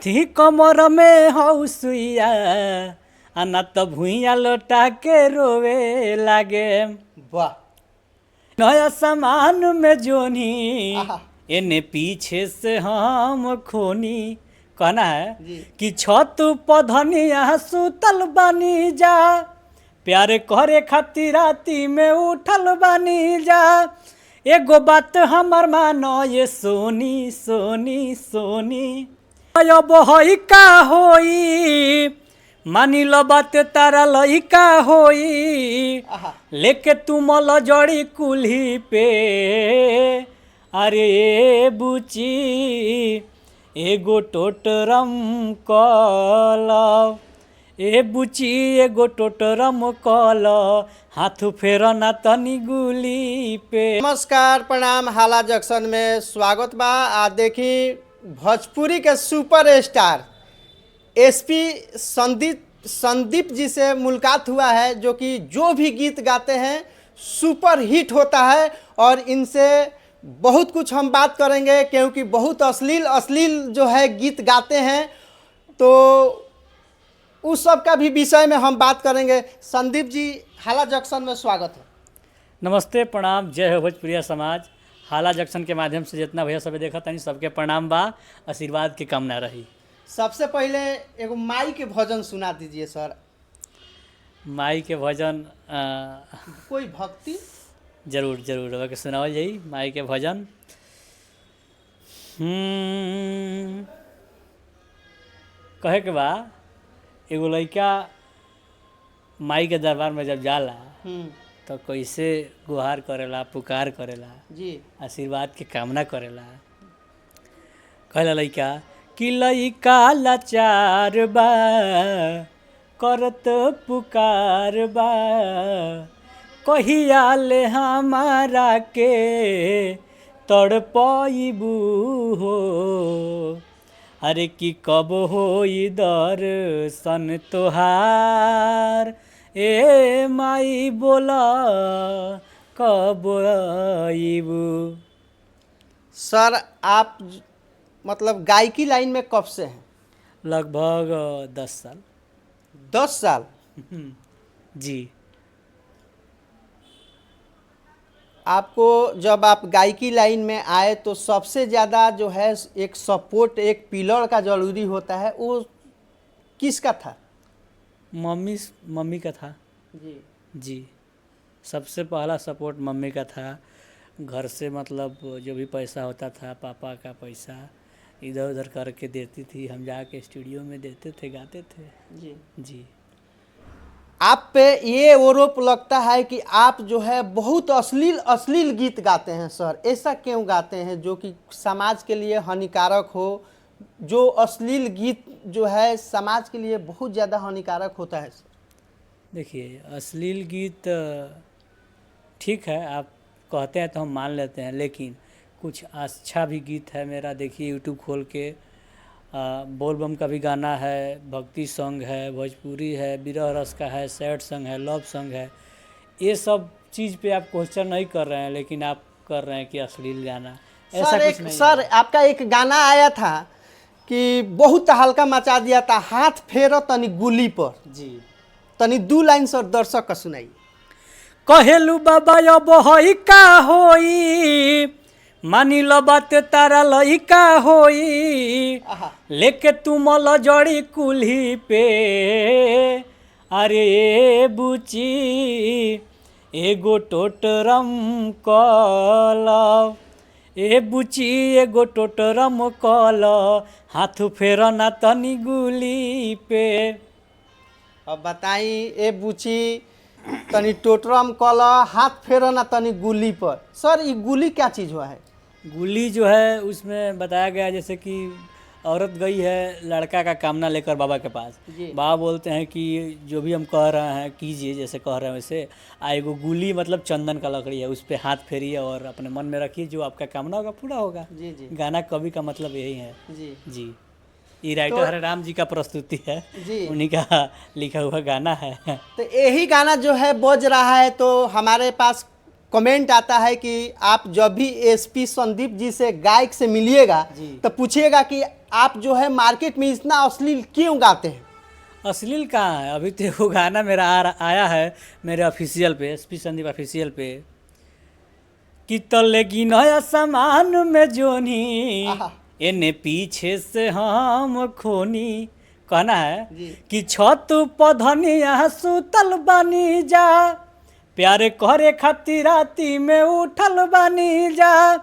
थी कमर में हौसुइया आना तो भुइया लोटा के रोवे लागे। वाह। नया सामान में जोनी आहा। एने पीछे से हम खोनी कहना है जी। कि छत पधनिया सुतल बानी जा प्यार करे खातिर राती में उठल बानी जा एगो बात हमर मानो ये सोनी सोनी सोनी अब होई का होई मानी लो बात तारा लइका होई आहा। लेके तुम जड़ी कुल्ही पे अरे बुची एगो टोटरम कल ए बुची एगो टोटरम कल हाथ फेरना तनी गुली पे। नमस्कार, प्रणाम। हाला जंक्शन में स्वागत बा। आ देखी भोजपुरी के super star SP Sandeep ji से मुलाकात हुआ है, जो कि जो भी गीत गाते हैं सुपर हिट होता है। और इनसे बहुत कुछ हम बात करेंगे, क्योंकि बहुत अश्लील जो है गीत गाते हैं, तो उस सब का भी विषय में हम बात करेंगे। संदीप जी, हाला जंक्शन में स्वागत है। नमस्ते, प्रणाम, जय हो भोजपुरिया समाज। हाला जंक्शन के माध्यम से जितना भैया सब देखा तनी सबके प्रणाम बा, आशीर्वाद की कामना रही। सबसे पहले एगो माई के भजन सुना दीजिए सर। माई के भजन कोई भक्ति जरूर जरूर के सुनावल जाई। माई के भजन कहे के बा, एगो लड़का माई के दरबार में जब जाला तो कैसे गुहार करेला, पुकार करेला जी, आशीर्वाद के कामना करेला। कहला लइका कि लइका लाचार बा करत पुकार बा कहिया ले हमारा के तड़पइबू हो अरे कि कब होई दर्शन तोहार ए माई बोला कब आइबू। सर आप मतलब गायकी लाइन में कब से हैं? लगभग 10 साल। 10 साल? जी। आपको जब आप गायकी लाइन में आए तो सबसे ज़्यादा जो है एक सपोर्ट, एक पिलर का ज़रूरी होता है, वो किसका था? मम्मी का था। जी, सबसे पहला सपोर्ट मम्मी का था। घर से मतलब जो भी पैसा होता था, पापा का पैसा इधर उधर करके देती थी, हम जाके स्टूडियो में देते थे, गाते थे। जी। आप पे ये आरोप लगता है कि आप जो है बहुत अश्लील गीत गाते हैं सर। ऐसा क्यों गाते हैं जो कि समाज के लिए हानिकारक हो? जो अश्लील गीत जो है समाज के लिए बहुत ज़्यादा हानिकारक होता है सर। देखिए, अश्लील गीत ठीक है, आप कहते हैं तो हम मान लेते हैं, लेकिन कुछ अच्छा भी गीत है मेरा। देखिए यूट्यूब खोल के बोलबम का भी गाना है, भक्ति सॉन्ग है, भोजपुरी है, विरह रस का है, सैड सॉन्ग है, लव सॉन्ग है। ये सब चीज़ पे आप क्वेश्चन नहीं कर रहे हैं, लेकिन आप कर रहे हैं कि अश्लील गाना। ऐसा कुछ नहीं। सर आपका एक गाना आया था कि बहुत हल्का मचा दिया था, हाथ फेरो तनी गुली पर। जी, तनी 2 लाइन सर दर्शक का सुनाइए। कहेलू बाबा अब होई का होई मानी लो बात तारा लइका होई लेके तुम जड़ी कुल्ही पे अरे बुची एगो टोटरम कल ए बुची एगो टोटरम कल हाथ फेरना तनी गुली पे। अब बताई, ए बुची तनी टोटरम कल हाथ फेरना तनी गुली पर। सर ये गुली क्या चीज़ हुआ है? गुली जो है उसमें बताया गया जैसे कि औरत गई है लड़का का कामना लेकर बाबा के पास। बाबा बोलते हैं कि जो भी हम कह रहे हैं कीजिए, जैसे कह रहे हैं वैसे। एगो गुली मतलब चंदन का लकड़ी है, उस पर हाथ फेरिए और अपने मन में रखिए, जो आपका कामना होगा पूरा होगा। जी। गाना कवि का मतलब यही है। जी। ये राइटर हरे राम जी का प्रस्तुति है जी, उन्हीं का लिखा हुआ गाना है। तो यही गाना जो है बज रहा है, तो हमारे पास कमेंट आता है कि आप जब भी एसपी संदीप जी से गायक से मिलिएगा जी। तो पूछिएगा कि आप जो है मार्केट में इतना अश्लील क्यों गाते हैं। अश्लील कहाँ है, अभी तो वो गाना मेरा आया है मेरे ऑफिशियल पे, एसपी संदीप ऑफिशियल पे, कि तलेगी नया सामान में जोनी आहा। एने पीछे से हम खोनी, कहना है जी। कि छत पधनिया सुतल बानी जा, प्यारे करे खातिर राती में उठल बानी जा,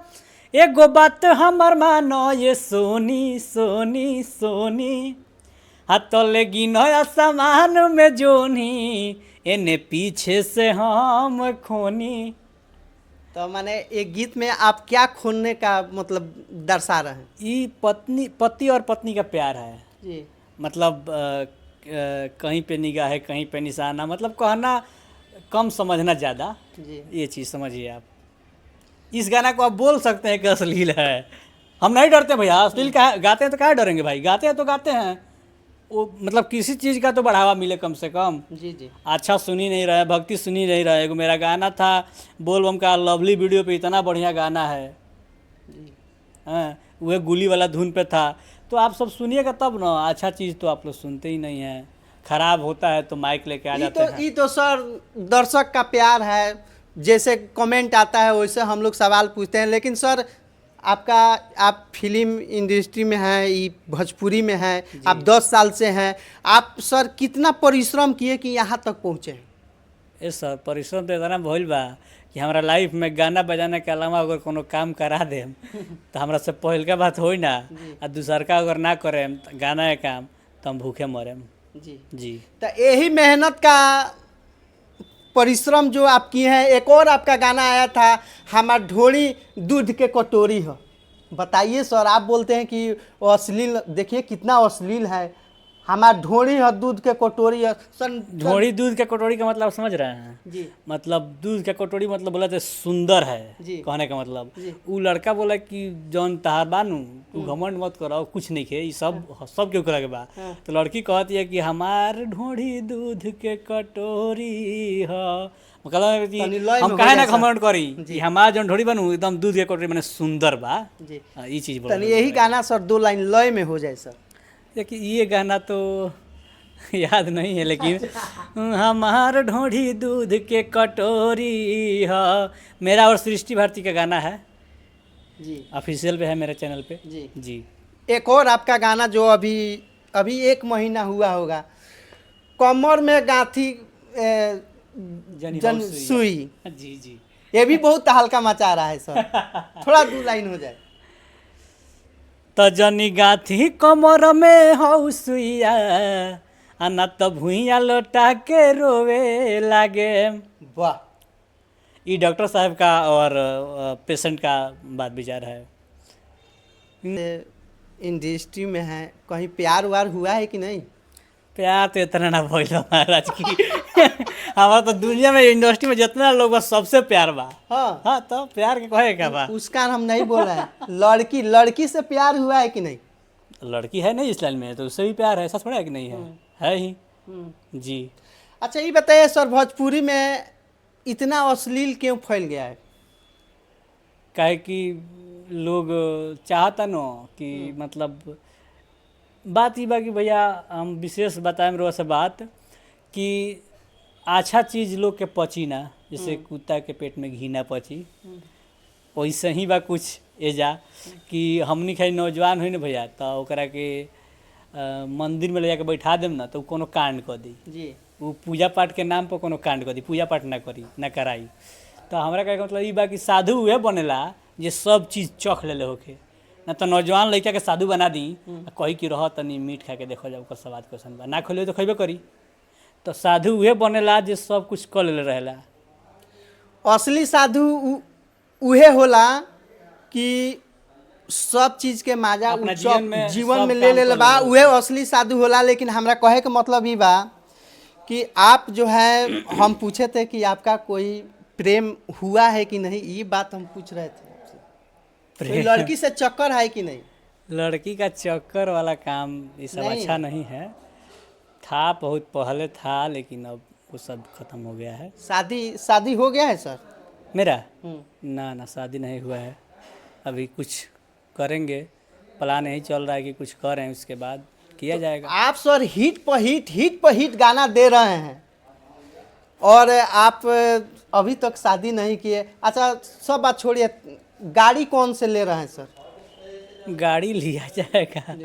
एगो बात हमर मानो ये सोनी सोनी सोनी, हाथ लेगी नया सामान में जोनी एने पीछे से हम खोनी। तो माने एक गीत में आप क्या खोने का मतलब दर्शा रहे हैं। ये पति और पत्नी का प्यार है, जी मतलब कहीं पे निगाह है कहीं पे निशाना, मतलब कहना कम समझना ज़्यादा, जी ये चीज़ समझिए आप। इस गाना को आप बोल सकते हैं कि अश्लील है, हम नहीं डरते भैया, अश्लील का गाते हैं तो क्या डरेंगे भाई, गाते हैं तो गाते हैं, वो मतलब किसी चीज़ का तो बढ़ावा मिले कम से कम। जी जी अच्छा सुन ही नहीं रहे, भक्ति सुन ही नहीं रहे। एगो मेरा गाना था बोलबम का, लवली वीडियो पे इतना बढ़िया गाना है, हाँ वह गुली वाला धुन पे था, तो आप सब सुनिएगा तब ना, अच्छा चीज़ तो आप लोग सुनते ही नहीं हैं, खराब होता है तो माइक लेके आ जाते हैं। ये तो सर दर्शक का प्यार है, जैसे कमेंट आता है वैसे हम लोग सवाल पूछते हैं। लेकिन सर आप फिल्म इंडस्ट्री में हैं, ये भोजपुरी में हैं, आप 10 साल से हैं, आप सर कितना परिश्रम किए कि यहाँ तक पहुँचे हैं। ये सर परिश्रम तो इतना भइल बा कि हमारा लाइफ में गाना बजाने के अलावा अगर कोनो काम करा देम तो हमरा से पहिलका बात होई ना, आ दूसरका अगर ना करेम गाना के काम तो हम भूखे मरेम। जी जी तो यही मेहनत का परिश्रम जो आप किए हैं। एक और आपका गाना आया था, हमार ढोड़ी दूध के कटोरी है, बताइए सर। आप बोलते हैं कि वो अश्लील, देखिए कितना अश्लील है, हमार ढोड़ी है दूध के कटोरी है सर। ढोड़ी दूध के कटोरी का मतलब समझ रहे हैं? जी मतलब दूध के कटोरी मतलब बोला तो सुंदर है, जी। कहने का मतलब जी। उ लड़का बोला कि जौन तहार बानू तू घमंड मत करो, कुछ नहीं खे, ये सब क्यों करे के बा। तो लड़की कहती है कि हमार ढोड़ी दूध के कटोरी है, मतलब कि तनी लय में हम हो काहे ना जाए सर। घमंड करी कि हमार जौन ढोड़ी बनू एकदम दूध के कटोरी माने सुंदर बा। जी ये चीज़ बोला। तनी यही गाना सर 2 लाइन लय में हो जाए सर। देखिए ये गाना तो याद नहीं है, लेकिन हमार ढोढ़ी दूध के कटोरी है, मेरा और सृष्टि भारती का गाना है, जी ऑफिशियल पे है मेरे चैनल पे। जी जी एक और आपका गाना जो अभी 1 महीना हुआ होगा, कमर में गांठी जन सुई, जी जी ये भी बहुत हल्का मचा रहा है सर, थोड़ा 2 लाइन हो जाए। तो जनी गाथी कमर में हौ सुइया, आना तो भुइया लोटा के रोवे लागे। वाह, ये डॉक्टर साहब का और पेशेंट का बात विचार है। इंडस्ट्री में है, कहीं प्यार व्यार हुआ है कि नहीं। प्यार तो इतना ना भइल महाराज की हमारा तो दुनिया में इंडस्ट्री में जितना लोग बा सबसे प्यार बा। हाँ हाँ तो प्यार के कहे का बा, उसका हम नहीं बोल रहे हैं। लड़की से प्यार हुआ है कि नहीं। लड़की है नहीं इस लाइन में तो उससे भी प्यार है, ऐसा थोड़ा है कि नहीं है ही। जी अच्छा ये बताइए सर, भोजपुरी में इतना अश्लील क्यों फैल गया है। काहे कि लोग चाहता न कि मतलब बात ही बा कि भैया हम विशेष बताएं रोज से बात कि अच्छा चीज़ लोग के पची ना, जैसे कुत्ता के पेट में घी ना पची, वैसे ही बा कुछ एजा कि हमनी खाली नौजवान हुई ना भैया तो ओकरा के मंदिर में ले जाके बैठा देम ना तो कोनो कांड कर दी जी, वो पूजा पाठ के नाम पर कोनो कांड कर दी, पूजा पाठ ना करी ना कराई। तो हमरा कहे मतलब ई बा कि साधु उहे बनेला जे सब चीज़ चख लेले होके, ना तो नौजवान लड़का के साधु बना दी कही कि रह तनी मीट खा के देखो जाओ ओकर स्वाद कैसन बा, ना खोले तो खइबे करी। तो साधु उहे बनेला जे सब कुछ कर लेले रहेला। असली साधु उहे होला कि सब चीज के माजा अपना जीवन सब में ले काम ले कर बा, लेले। उहे असली साधु होला। लेकिन हमरा कहे के मतलब ई बा कि आप जो है, हम पूछे थे कि आपका कोई प्रेम हुआ है कि नहीं, ये बात हम पूछ रहे थे आपसे। कोई लड़की से चक्कर है कि नहीं। लड़की का चक्कर वाला काम ये सब नहीं। अच्छा नहीं है, था बहुत पहले था लेकिन अब वो सब खत्म हो गया है। शादी हो गया है सर। मेरा ना शादी नहीं हुआ है, अभी कुछ करेंगे, प्लान यही चल रहा है कि कुछ करें, उसके बाद किया जाएगा। आप सर हिट पर हिट गाना दे रहे हैं और आप अभी तक शादी नहीं किए। अच्छा सब बात छोड़िए, गाड़ी कौन से ले रहे हैं सर? गाड़ी लिया जाएगा,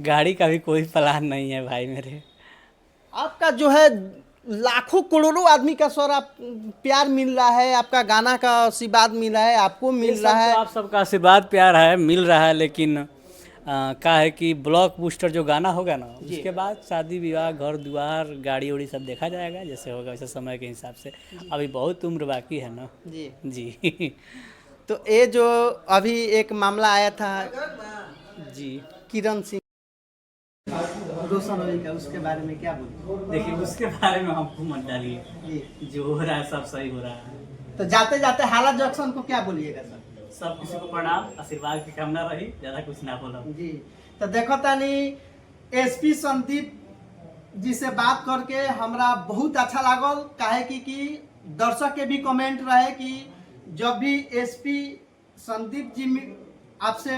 गाड़ी का भी कोई प्लान नहीं है भाई मेरे। आपका जो है लाखों करोड़ों आदमी का सर आप प्यार मिल रहा है, आपका गाना का आशीर्वाद मिल रहा है, आपको मिल रहा है। आप सबका आशीर्वाद प्यार है, मिल रहा है, लेकिन क्या है कि ब्लॉक बूस्टर जो गाना होगा ना, उसके बाद शादी विवाह, घर द्वार, गाड़ी उड़ी सब देखा जाएगा, जैसे होगा वैसे समय के हिसाब से। अभी बहुत उम्र बाकी है ना जी जी। तो ये जो अभी एक मामला आया था जी किरण सिंह रोशन अली का, उसके बारे में क्या बोलिए? देखिए, उसके बारे में हमको मत डालिए, जी जो हो रहा है सब सही हो रहा है। तो जाते जाते हाला जैक्सन को क्या बोलिएगा सर? सब किसी को प्रणाम, आशीर्वाद की कामना रही, ज़्यादा कुछ ना बोला। जी तो देखो तानी एसपी संदीप जी से बात करके हमरा बहुत अच्छा लागल, काहे कि दर्शक के भी कमेंट रहे कि जब भी एसपी संदीप जी आपसे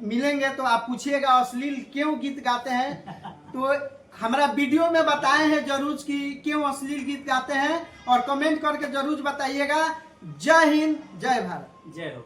मिलेंगे तो आप पूछिएगा अश्लील क्यों गीत गाते हैं। तो हमारा वीडियो में बताए हैं जरूर कि क्यों अश्लील गीत गाते हैं, और कमेंट करके जरूर बताइएगा। जय हिंद, जय भारत, जय हो।